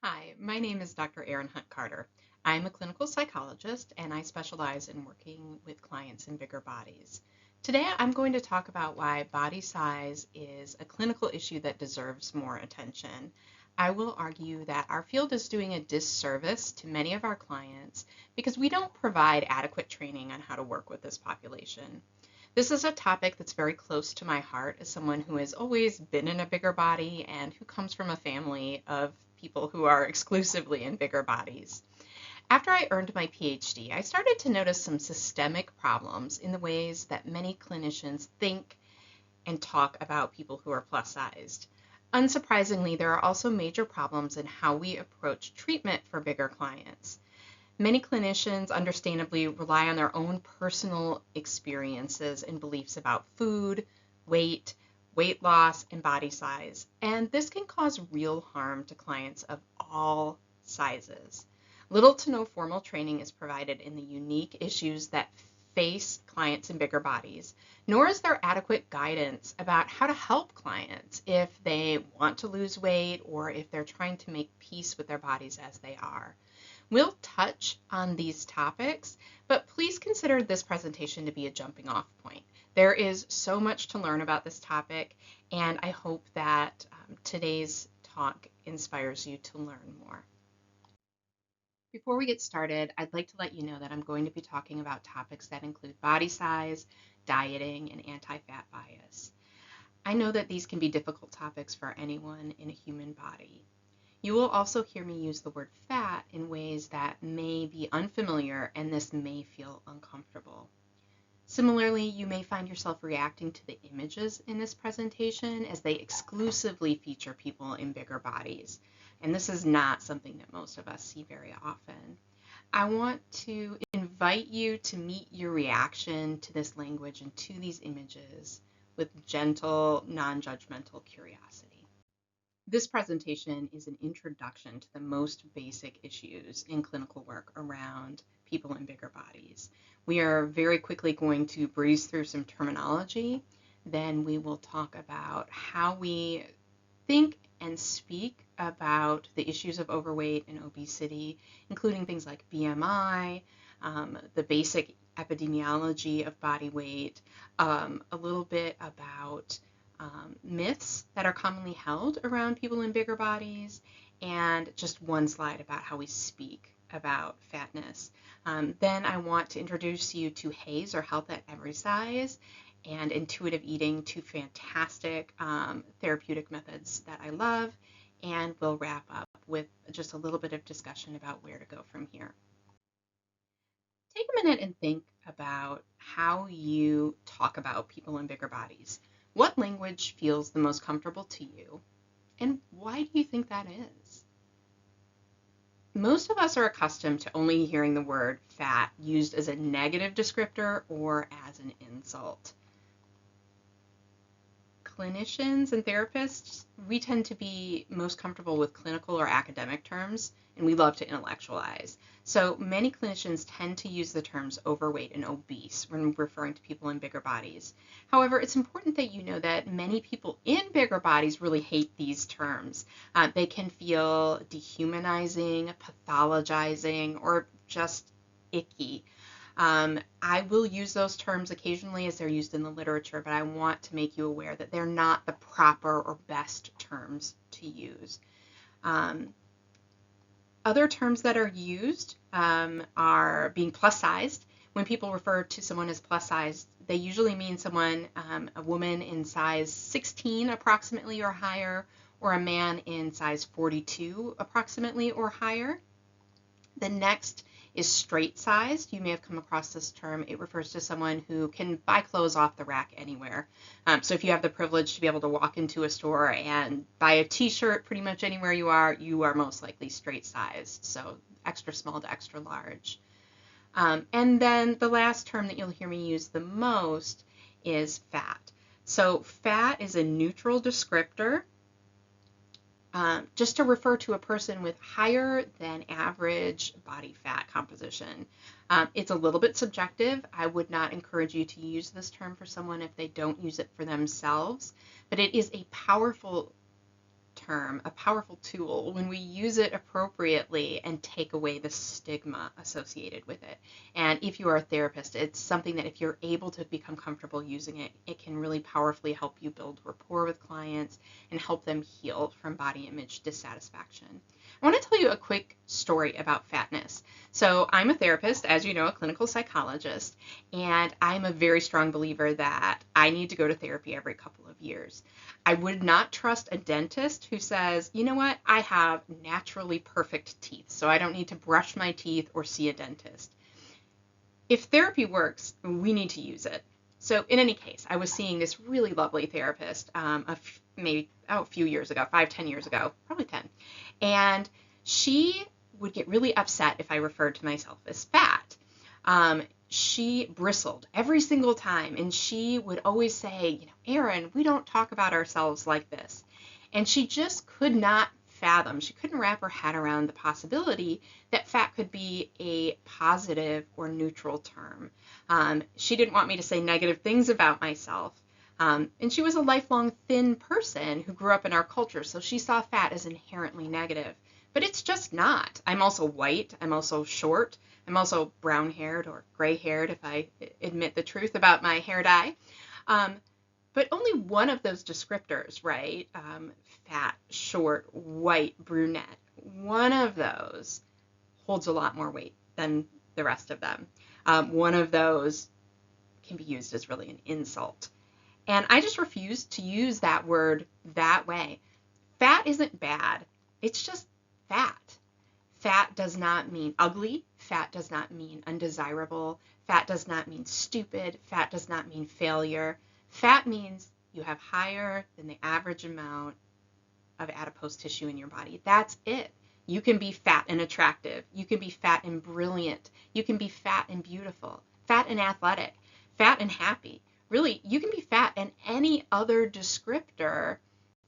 Hi, my name is Dr. Erin Hunt Carter. I'm a clinical psychologist and I specialize in working with clients in bigger bodies. Today I'm going to talk about why body size is a clinical issue that deserves more attention. I will argue that our field is doing a disservice to many of our clients because we don't provide adequate training on how to work with this population. This is a topic that's very close to my heart as someone who has always been in a bigger body and who comes from a family of people who are exclusively in bigger bodies. After I earned my PhD, I started to notice some systemic problems in the ways that many clinicians think and talk about people who are plus sized. Unsurprisingly, there are also major problems in how we approach treatment for bigger clients. Many clinicians understandably rely on their own personal experiences and beliefs about food, weight, weight loss, and body size, and this can cause real harm to clients of all sizes. Little to no formal training is provided in the unique issues that face clients in bigger bodies, nor is there adequate guidance about how to help clients if they want to lose weight or if they're trying to make peace with their bodies as they are. We'll touch on these topics, but please consider this presentation to be a jumping off point. There is so much to learn about this topic, and I hope that today's talk inspires you to learn more. Before we get started, I'd like to let you know that I'm going to be talking about topics that include body size, dieting, and anti-fat bias. I know that these can be difficult topics for anyone in a human body. You will also hear me use the word fat in ways that may be unfamiliar, and this may feel uncomfortable. Similarly, you may find yourself reacting to the images in this presentation as they exclusively feature people in bigger bodies, and this is not something that most of us see very often. I want to invite you to meet your reaction to this language and to these images with gentle, non-judgmental curiosity. This presentation is an introduction to the most basic issues in clinical work around people in bigger bodies. We are very quickly going to breeze through some terminology. Then we will talk about how we think and speak about the issues of overweight and obesity, including things like BMI, the basic epidemiology of body weight, a little bit about myths that are commonly held around people in bigger bodies, and just one slide about how we speak about fatness. Then I want to introduce you to HAES, or Health at Every Size, and intuitive eating, two fantastic therapeutic methods that I love, and we'll wrap up with just a little bit of discussion about where to go from here. Take a minute and think about how you talk about people in bigger bodies. What language feels the most comfortable to you, and why do you think that is? Most of us are accustomed to only hearing the word fat used as a negative descriptor or as an insult. Clinicians and therapists, we tend to be most comfortable with clinical or academic terms, and we love to intellectualize. So many clinicians tend to use the terms overweight and obese when referring to people in bigger bodies. However, it's important that you know that many people in bigger bodies really hate these terms. They can feel dehumanizing, pathologizing, or just icky. I will use those terms occasionally as they're used in the literature, but I want to make you aware that they're not the proper or best terms to use. Other terms that are used are being plus sized. When people refer to someone as plus sized, they usually mean someone, a woman in size 16 approximately or higher, or a man in size 42 approximately or higher. The next is straight sized. You may have come across this term. It refers to someone who can buy clothes off the rack anywhere. So if you have the privilege to be able to walk into a store and buy a t-shirt pretty much anywhere you are most likely straight sized. So extra small to extra large. And then the last term that you'll hear me use the most is fat. So fat is a neutral descriptor, just to refer to a person with higher than average body fat composition. It's a little bit subjective. I would not encourage you to use this term for someone if they don't use it for themselves, but it is a powerful term, a powerful tool when we use it appropriately and take away the stigma associated with it. And if you are a therapist, it's something that if you're able to become comfortable using it, it can really powerfully help you build rapport with clients and help them heal from body image dissatisfaction. I want to tell you a quick story about fatness. So I'm a therapist, as you know, a clinical psychologist, and I'm a very strong believer that I need to go to therapy every couple of years. I would not trust a dentist who says, you know what, I have naturally perfect teeth, so I don't need to brush my teeth or see a dentist. If therapy works, we need to use it. So in any case, I was seeing this really lovely therapist a few years ago, 5, 10 years ago, probably 10. And she would get really upset if I referred to myself as fat. She bristled every single time, and she would always say, Erin, we don't talk about ourselves like this. And she just could not fathom, she couldn't wrap her head around the possibility that fat could be a positive or neutral term. She didn't want me to say negative things about myself. And she was a lifelong thin person who grew up in our culture, so she saw fat as inherently negative. But it's just not. I'm also white. I'm also short. I'm also brown-haired or gray-haired, if I admit the truth about my hair dye. But only one of those descriptors, right? Fat, short, white, brunette. One of those holds a lot more weight than the rest of them. One of those can be used as really an insult. And I just refuse to use that word that way. Fat isn't bad. It's just fat. Fat does not mean ugly. Fat does not mean undesirable. Fat does not mean stupid. Fat does not mean failure. Fat means you have higher than the average amount of adipose tissue in your body. That's it. You can be fat and attractive. You can be fat and brilliant. You can be fat and beautiful, fat and athletic, fat and happy. Really, you can be fat and any other descriptor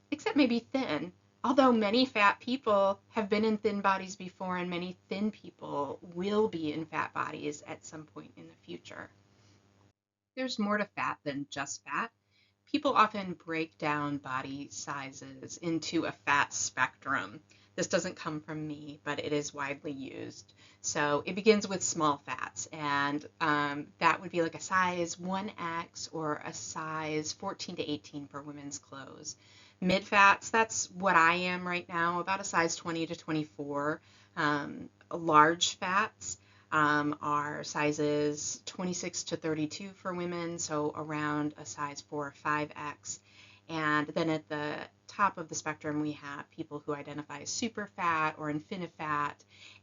except maybe thin. Although many fat people have been in thin bodies before, and many thin people will be in fat bodies at some point in the future. There's more to fat than just fat. People often break down body sizes into a fat spectrum. This doesn't come from me, but it is widely used. So it begins with small fats, and that would be like a size 1X or a size 14 to 18 for women's clothes. Mid fats, that's what I am right now, about a size 20 to 24. Large fats are sizes 26 to 32 for women, so around a size 4 or 5X. And then at the top of the spectrum, we have people who identify as super fat or infinifat,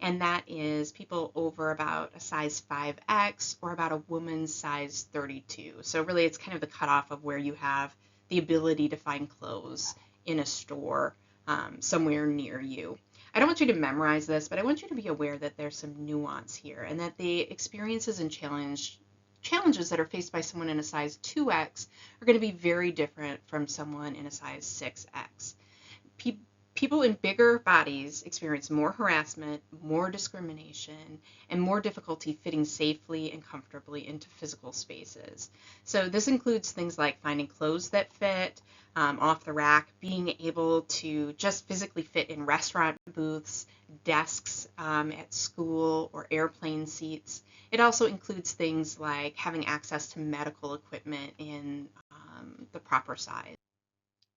and that is people over about a size 5X or about a woman's size 32. So really it's kind of the cutoff of where you have the ability to find clothes in a store somewhere near you. I don't want you to memorize this, but I want you to be aware that there's some nuance here, and that the experiences and challenges that are faced by someone in a size 2X are going to be very different from someone in a size 6X. People in bigger bodies experience more harassment, more discrimination, and more difficulty fitting safely and comfortably into physical spaces. So this includes things like finding clothes that fit, off the rack, being able to just physically fit in restaurant booths, desks at school, or airplane seats. It also includes things like having access to medical equipment in the proper size.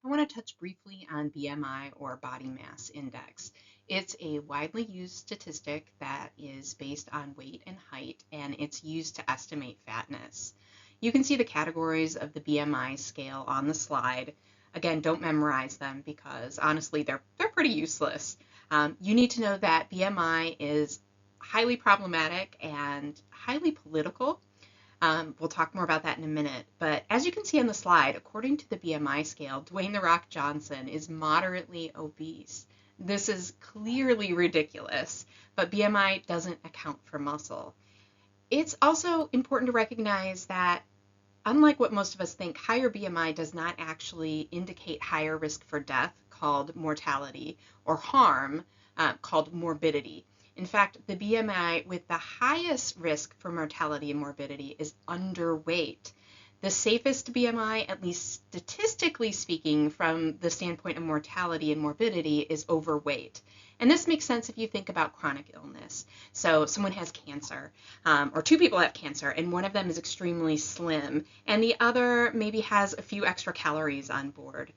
I want to touch briefly on BMI or body mass index. It's a widely used statistic that is based on weight and height, and it's used to estimate fatness. You can see the categories of the BMI scale on the slide. Again, don't memorize them because honestly, they're pretty useless. You need to know that BMI is highly problematic and highly political. We'll talk more about that in a minute. But as you can see on the slide, according to the BMI scale, Dwayne "The Rock" Johnson is moderately obese. This is clearly ridiculous, but BMI doesn't account for muscle. It's also important to recognize that, unlike what most of us think, higher BMI does not actually indicate higher risk for death, called mortality, or harm, called morbidity. In fact, the BMI with the highest risk for mortality and morbidity is underweight. The safest BMI, at least statistically speaking, from the standpoint of mortality and morbidity, is overweight. And this makes sense if you think about chronic illness. So someone has cancer, or two people have cancer, and one of them is extremely slim, and the other maybe has a few extra calories on board.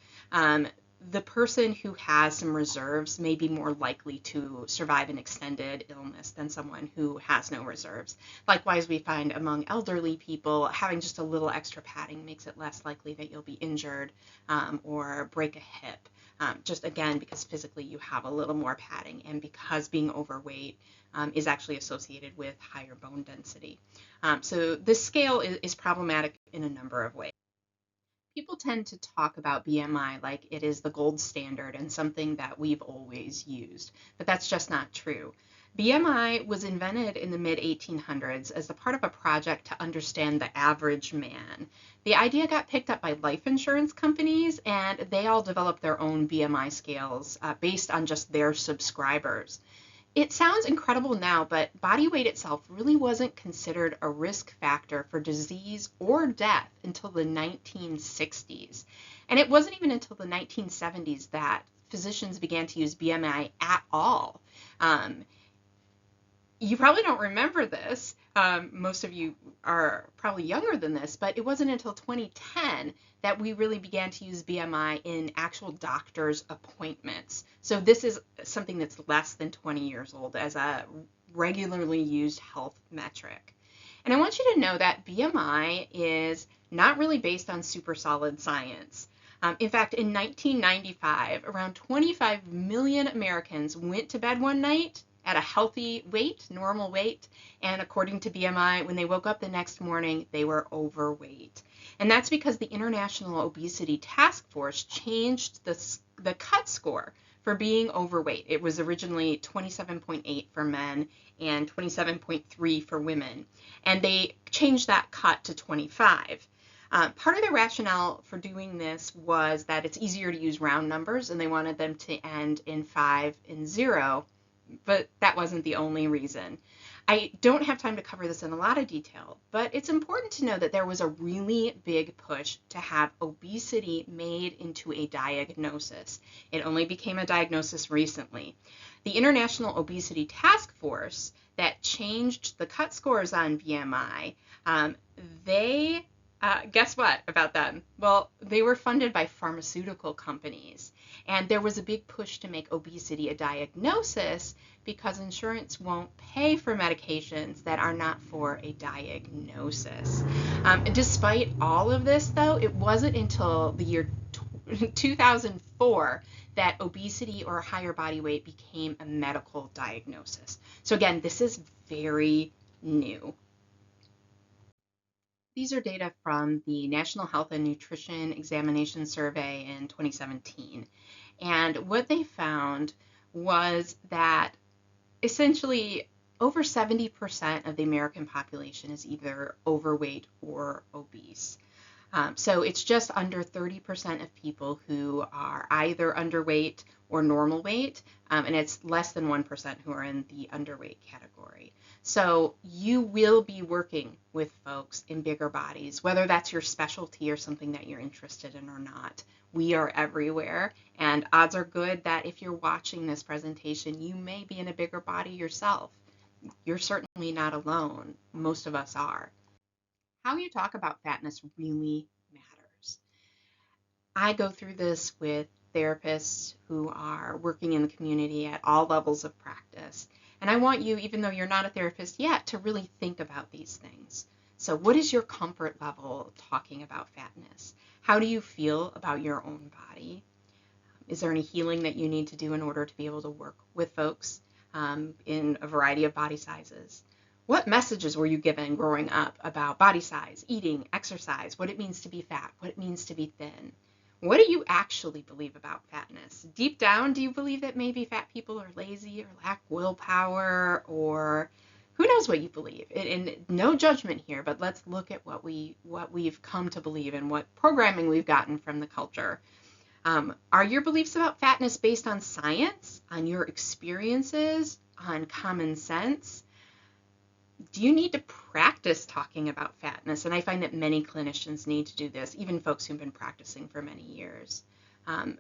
The person who has some reserves may be more likely to survive an extended illness than someone who has no reserves. Likewise, we find among elderly people, having just a little extra padding makes it less likely that you'll be injured or break a hip. Just again, because physically you have a little more padding, and because being overweight is actually associated with higher bone density. So this scale is problematic in a number of ways. People tend to talk about BMI like it is the gold standard and something that we've always used, but that's just not true. BMI was invented in the mid-1800s as a part of a project to understand the average man. The idea got picked up by life insurance companies, and they all developed their own BMI scales based on just their subscribers. It sounds incredible now, but body weight itself really wasn't considered a risk factor for disease or death until the 1960s. And it wasn't even until the 1970s that physicians began to use BMI at all. You probably don't remember this. Most of you are probably younger than this, but it wasn't until 2010 that we really began to use BMI in actual doctor's appointments. So this is something that's less than 20 years old as a regularly used health metric. And I want you to know that BMI is not really based on super solid science. In fact, in 1995, around 25 million Americans went to bed one night at a healthy weight, normal weight, and according to BMI, when they woke up the next morning, they were overweight. And that's because the International Obesity Task Force changed the cut score for being overweight. It was originally 27.8 for men and 27.3 for women, and they changed that cut to 25. Part of the rationale for doing this was that it's easier to use round numbers, and they wanted them to end in 5 and 0, but that wasn't the only reason. I don't have time to cover this in a lot of detail, but it's important to know that there was a really big push to have obesity made into a diagnosis. It only became a diagnosis recently. The International Obesity Task Force that changed the cut scores on BMI, guess what about them? Well, they were funded by pharmaceutical companies, and there was a big push to make obesity a diagnosis because insurance won't pay for medications that are not for a diagnosis. Despite all of this, though, it wasn't until the year 2004 that obesity or higher body weight became a medical diagnosis. So again, this is very new. These are data from the National Health and Nutrition Examination Survey in 2017. And what they found was that essentially over 70% of the American population is either overweight or obese. So it's just under 30% of people who are either underweight or normal weight, and it's less than 1% who are in the underweight category. So you will be working with folks in bigger bodies, whether that's your specialty or something that you're interested in or not. We are everywhere, and odds are good that if you're watching this presentation, you may be in a bigger body yourself. You're certainly not alone. Most of us are. How you talk about fatness really matters. I go through this with therapists who are working in the community at all levels of practice. And I want you, even though you're not a therapist yet, to really think about these things. So what is your comfort level talking about fatness? How do you feel about your own body? Is there any healing that you need to do in order to be able to work with folks in a variety of body sizes? What messages were you given growing up about body size, eating, exercise, what it means to be fat, what it means to be thin? What do you actually believe about fatness? Deep down, do you believe that maybe fat people are lazy or lack willpower, or who knows what you believe? And no judgment here, but let's look at what we've come to believe and what programming we've gotten from the culture. Are your beliefs about fatness based on science, on your experiences, on common sense? Do you need to practice talking about fatness? And I find that many clinicians need to do this, even folks who've been practicing for many years. Um,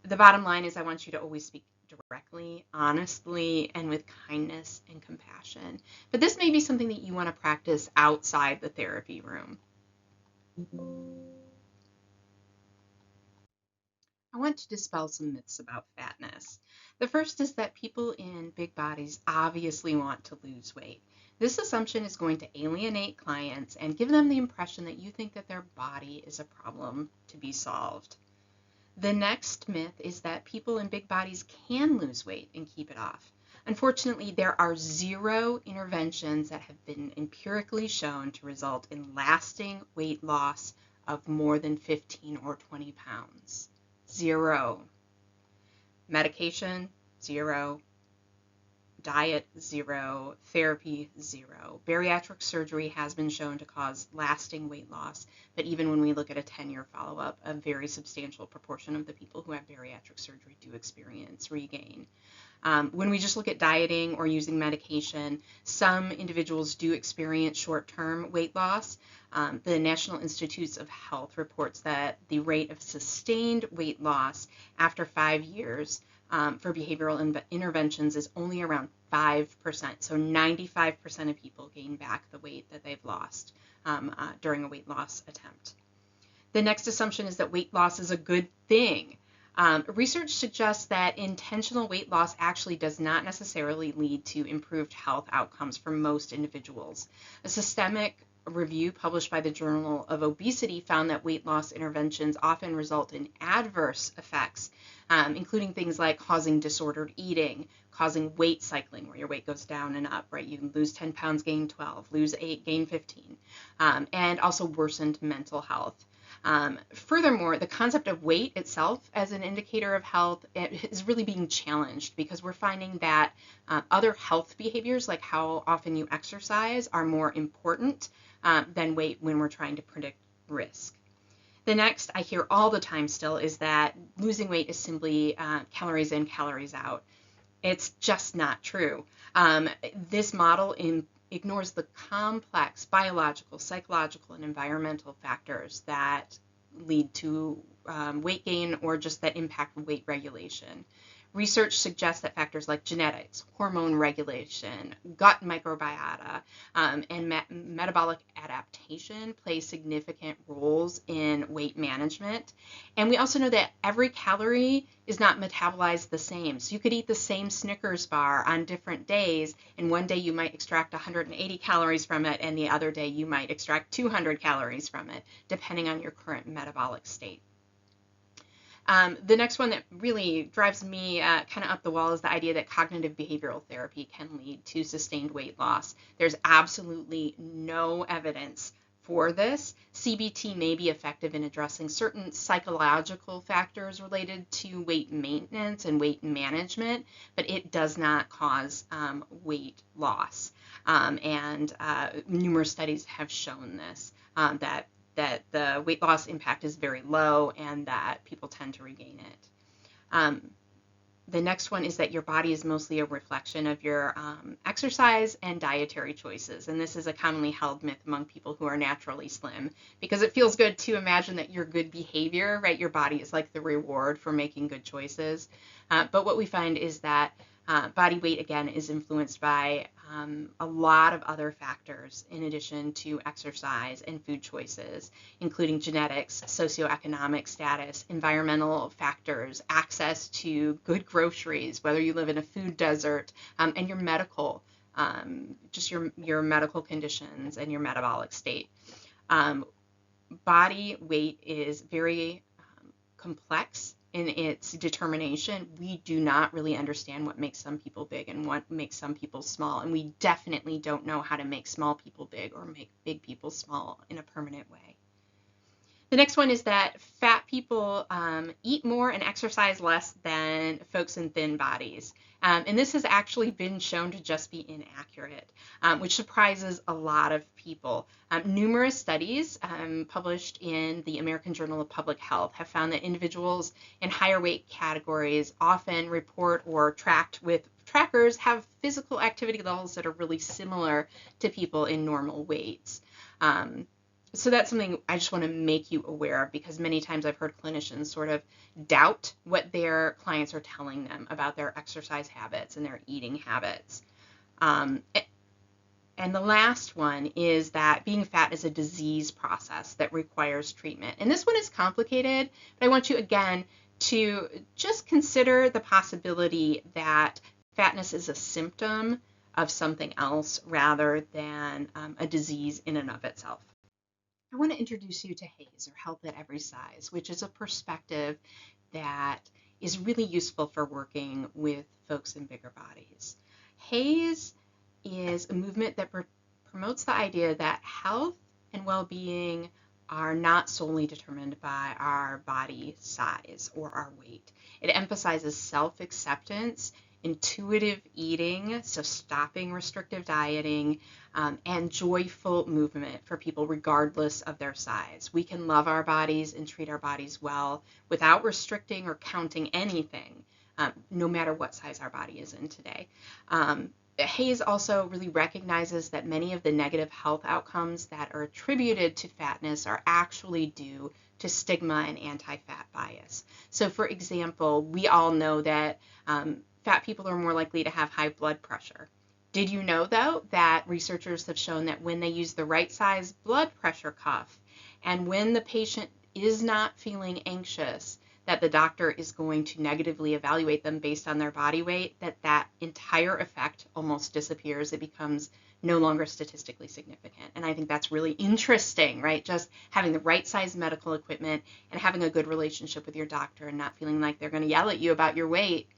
the bottom line is I want you to always speak directly, honestly, and with kindness and compassion. But this may be something that you want to practice outside the therapy room. I want to dispel some myths about fatness. The first is that people in big bodies obviously want to lose weight. This assumption is going to alienate clients and give them the impression that you think that their body is a problem to be solved. The next myth is that people in big bodies can lose weight and keep it off. Unfortunately, there are 0 interventions that have been empirically shown to result in lasting weight loss of more than 15 or 20 pounds. 0. Medication, 0. Diet, 0. Therapy, 0. Bariatric surgery has been shown to cause lasting weight loss, but even when we look at a 10-year follow-up, a very substantial proportion of the people who have bariatric surgery do experience regain. When we just look at dieting or using medication, some individuals do experience short-term weight loss. The National Institutes of Health reports that the rate of sustained weight loss after 5 years for behavioral interventions is only around 5%. So 95% of people gain back the weight that they've lost during a weight loss attempt. The next assumption is that weight loss is a good thing. Research suggests that intentional weight loss actually does not necessarily lead to improved health outcomes for most individuals. A systemic review published by the Journal of Obesity found that weight loss interventions often result in adverse effects, including things like causing disordered eating, causing weight cycling, where your weight goes down and up, right? You lose 10 pounds, gain 12, lose 8, gain 15, and also worsened mental health. Furthermore, the concept of weight itself as an indicator of health is really being challenged because we're finding that other health behaviors, like how often you exercise, are more important than weight when we're trying to predict risk. The next I hear all the time still is that losing weight is simply calories in, calories out. It's just not true. This model ignores the complex biological, psychological, and environmental factors that lead to weight gain or just that impact weight regulation. Research suggests that factors like genetics, hormone regulation, gut microbiota, and metabolic adaptation play significant roles in weight management. And we also know that every calorie is not metabolized the same. So you could eat the same Snickers bar on different days, and one day you might extract 180 calories from it, and the other day you might extract 200 calories from it, depending on your current metabolic state. The next one that really drives me kind of up the wall is the idea that cognitive behavioral therapy can lead to sustained weight loss. There's absolutely no evidence for this. CBT may be effective in addressing certain psychological factors related to weight maintenance and weight management, but it does not cause weight loss. And numerous studies have shown this, that the weight loss impact is very low and that people tend to regain it. The next one is that your body is mostly a reflection of your exercise and dietary choices. And this is a commonly held myth among people who are naturally slim because it feels good to imagine that your good behavior, right, your body is like the reward for making good choices. But what we find is that body weight, again, is influenced by a lot of other factors in addition to exercise and food choices, including genetics, socioeconomic status, environmental factors, access to good groceries, whether you live in a food desert, and your medical, just your medical conditions and your metabolic state. Body weight is very complex in its determination. We do not really understand what makes some people big and what makes some people small, and we definitely don't know how to make small people big or make big people small in a permanent way. The next one is that fat people eat more and exercise less than folks in thin bodies. And this has actually been shown to just be inaccurate, which surprises a lot of people. Numerous studies published in the American Journal of Public Health have found that individuals in higher weight categories often report or tracked with trackers have physical activity levels that are really similar to people in normal weights. So that's something I just want to make you aware of, because many times I've heard clinicians sort of doubt what their clients are telling them about their exercise habits and their eating habits. And the last one is that being fat is a disease process that requires treatment. And this one is complicated, but I want you again to just consider the possibility that fatness is a symptom of something else rather than a disease in and of itself. I want to introduce you to HAES, or Health at Every Size, which is a perspective that is really useful for working with folks in bigger bodies. HAES is a movement that promotes the idea that health and well-being are not solely determined by our body size or our weight. It emphasizes self-acceptance, intuitive eating, so stopping restrictive dieting, and joyful movement for people regardless of their size. We can love our bodies and treat our bodies well without restricting or counting anything, no matter what size our body is in today. HAES also really recognizes that many of the negative health outcomes that are attributed to fatness are actually due to stigma and anti-fat bias. So for example, we all know that fat people are more likely to have high blood pressure. Did you know, though, that researchers have shown that when they use the right size blood pressure cuff and when the patient is not feeling anxious, that the doctor is going to negatively evaluate them based on their body weight, that entire effect almost disappears. It becomes no longer statistically significant. And I think that's really interesting, right? Just having the right size medical equipment and having a good relationship with your doctor and not feeling like they're going to yell at you about your weight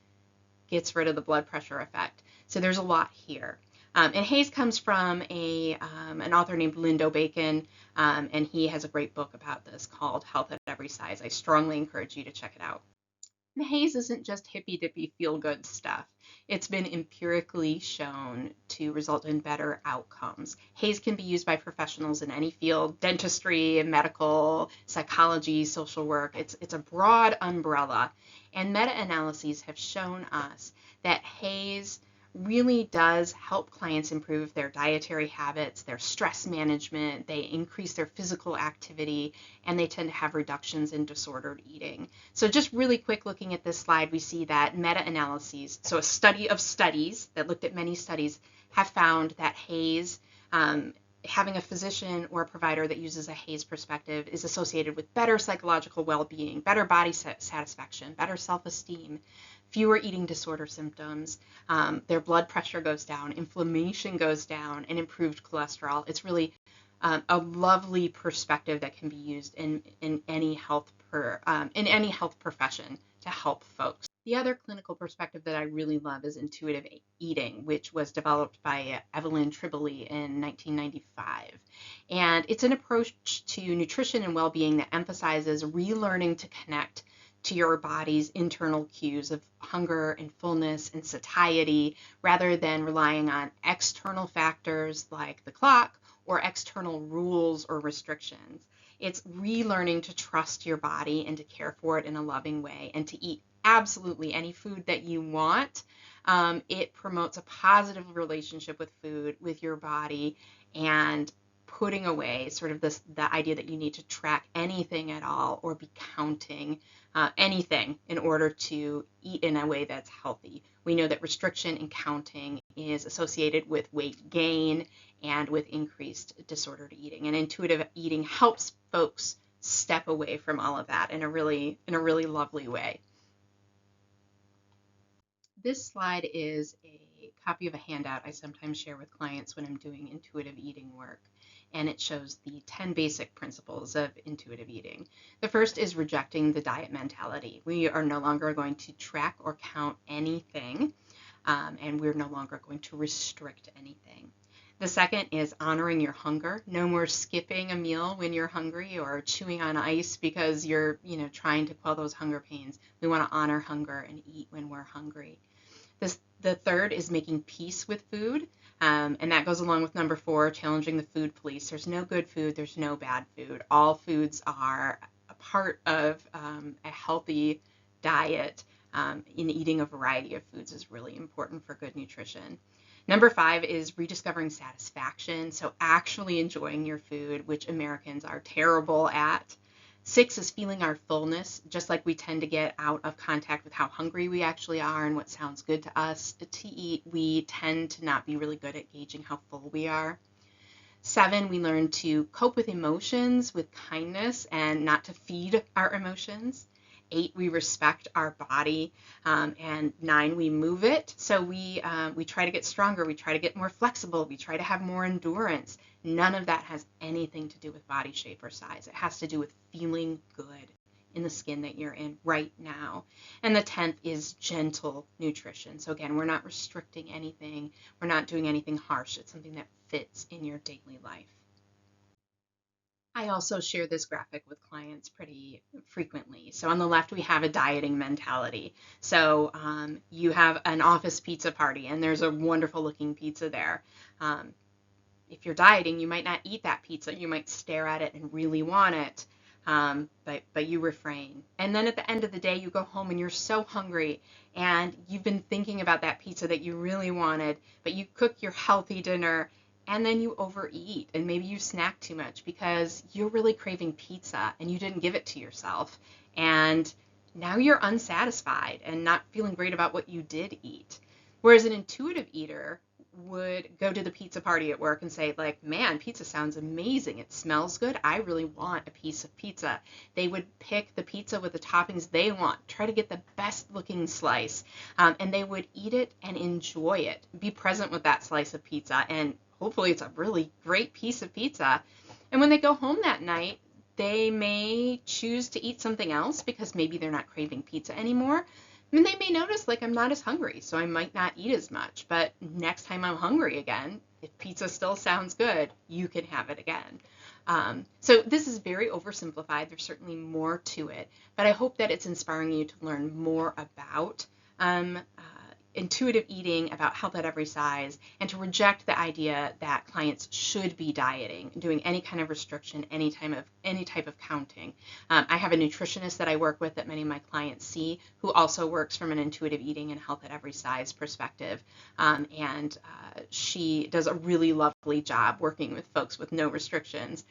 gets rid of the blood pressure effect. So there's a lot here. And HAES comes from an author named Lindo Bacon, and he has a great book about this called Health at Every Size. I strongly encourage you to check it out. And HAES isn't just hippy-dippy feel-good stuff. It's been empirically shown to result in better outcomes. HAES can be used by professionals in any field: dentistry, medical, psychology, social work. It's a broad umbrella. And meta-analyses have shown us that HAES really does help clients improve their dietary habits, their stress management, they increase their physical activity, and they tend to have reductions in disordered eating. So just really quick, looking at this slide, we see that meta-analyses, so a study of studies that looked at many studies, have found that HAES, having a physician or a provider that uses a HAES perspective, is associated with better psychological well-being, better body satisfaction, better self-esteem, fewer eating disorder symptoms, their blood pressure goes down, inflammation goes down, and improved cholesterol. It's really a lovely perspective that can be used in any health profession to help folks. The other clinical perspective that I really love is intuitive eating, which was developed by Evelyn Tribole in 1995. And it's an approach to nutrition and well-being that emphasizes relearning to connect to your body's internal cues of hunger and fullness and satiety, rather than relying on external factors like the clock or external rules or restrictions. It's relearning to trust your body and to care for it in a loving way and to eat absolutely any food that you want. It promotes a positive relationship with food, with your body, and putting away sort of the idea that you need to track anything at all or be counting anything in order to eat in a way that's healthy. We know that restriction and counting is associated with weight gain and with increased disordered eating. And intuitive eating helps folks step away from all of that in a really lovely way. This slide is a copy of a handout I sometimes share with clients when I'm doing intuitive eating work. And it shows the 10 basic principles of intuitive eating. The first is rejecting the diet mentality. We are no longer going to track or count anything, and we're no longer going to restrict anything. The second is honoring your hunger. No more skipping a meal when you're hungry or chewing on ice because you're, trying to quell those hunger pains. We want to honor hunger and eat when we're hungry. The third is making peace with food. And that goes along with number 4, challenging the food police. There's no good food. There's no bad food. All foods are a part of a healthy diet. In eating a variety of foods is really important for good nutrition. Number 5 is rediscovering satisfaction. So actually enjoying your food, which Americans are terrible at. 6 is feeling our fullness, just like we tend to get out of contact with how hungry we actually are and what sounds good to us to eat. We tend to not be really good at gauging how full we are. 7, we learn to cope with emotions with kindness and not to feed our emotions. 8, we respect our body, and 9, we move it. So we try to get stronger, we try to get more flexible, we try to have more endurance. None of that has anything to do with body shape or size. It has to do with feeling good in the skin that you're in right now. And the 10th is gentle nutrition. So again, we're not restricting anything, we're not doing anything harsh. It's something that fits in your daily life. I also share this graphic with clients pretty frequently. So on the left, we have a dieting mentality. So you have an office pizza party, and there's a wonderful looking pizza there. If you're dieting, you might not eat that pizza. You might stare at it and really want it, but you refrain. And then at the end of the day, you go home and you're so hungry, and you've been thinking about that pizza that you really wanted, but you cook your healthy dinner, and then you overeat, and maybe you snack too much because you're really craving pizza and you didn't give it to yourself. And now you're unsatisfied and not feeling great about what you did eat. Whereas an intuitive eater would go to the pizza party at work and say, like, man, pizza sounds amazing. It smells good. I really want a piece of pizza. They would pick the pizza with the toppings they want, try to get the best looking slice, and they would eat it and enjoy it. Be present with that slice of pizza, and hopefully it's a really great piece of pizza. And when they go home that night, they may choose to eat something else because maybe they're not craving pizza anymore. And they may notice, like, I'm not as hungry, so I might not eat as much. But next time I'm hungry again, if pizza still sounds good, you can have it again. So this is very oversimplified. There's certainly more to it. But I hope that it's inspiring you to learn more about intuitive eating, about health at every size, and to reject the idea that clients should be dieting, doing any kind of restriction, any type of counting. I have a nutritionist that I work with that many of my clients see, who also works from an intuitive eating and health at every size perspective, and she does a really lovely job working with folks with no restrictions,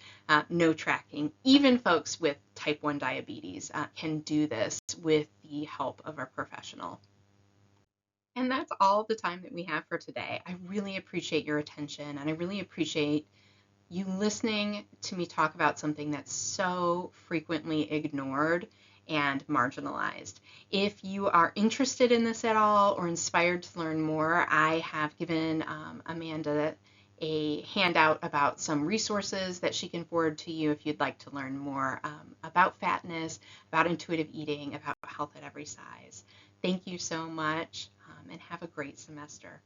no tracking. Even folks with type 1 diabetes can do this with the help of a professional. And that's all the time that we have for today. I really appreciate your attention, and I really appreciate you listening to me talk about something that's so frequently ignored and marginalized. If you are interested in this at all or inspired to learn more, I have given Amanda a handout about some resources that she can forward to you if you'd like to learn more about fatness, about intuitive eating, about health at every size. Thank you so much, and have a great semester.